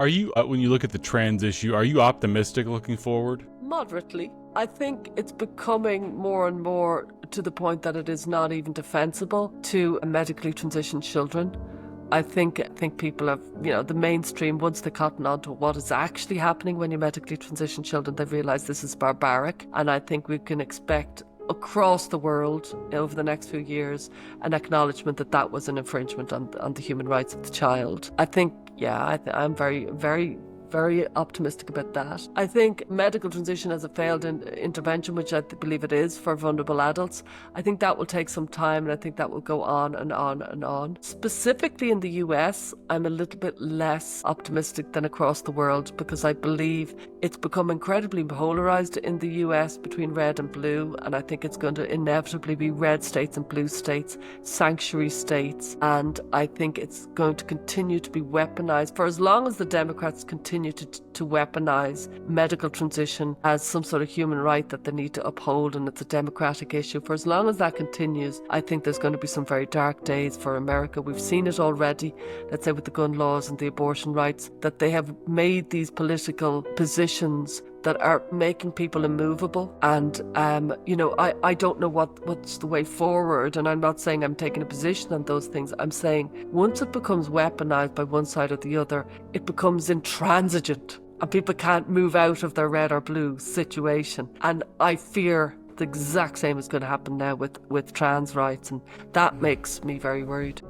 Are you, when you look at the trans issue, are you optimistic looking forward? Moderately. I think it's becoming more and more to the point that it is not even defensible to medically transitioned children. I think people have, the mainstream, once they cotton on to what is actually happening when you medically transition children, they've realised this is barbaric. And I think we can expect across the world over the next few years an acknowledgement that that was an infringement on the human rights of the child. I think, I'm very, very, very optimistic about that. I think medical transition as a failed intervention, which I believe it is for vulnerable adults, I think that will take some time, and I think that will go on and on and on. Specifically in the US, I'm a little bit less optimistic than across the world, because I believe it's become incredibly polarized in the US between red and blue, and I think it's going to inevitably be red states and blue states, sanctuary states, and I think it's going to continue to be weaponized for as long as the Democrats continue to weaponize medical transition as some sort of human right that they need to uphold, and it's a democratic issue. For as long as that continues, I think there's going to be some very dark days for America. We've seen it already, let's say with the gun laws and the abortion rights, that they have made these political positions that are making people immovable. And, I don't know what's the way forward. And I'm not saying I'm taking a position on those things. I'm saying once it becomes weaponized by one side or the other, it becomes intransigent and people can't move out of their red or blue situation. And I fear the exact same is going to happen now with trans rights. And that makes me very worried.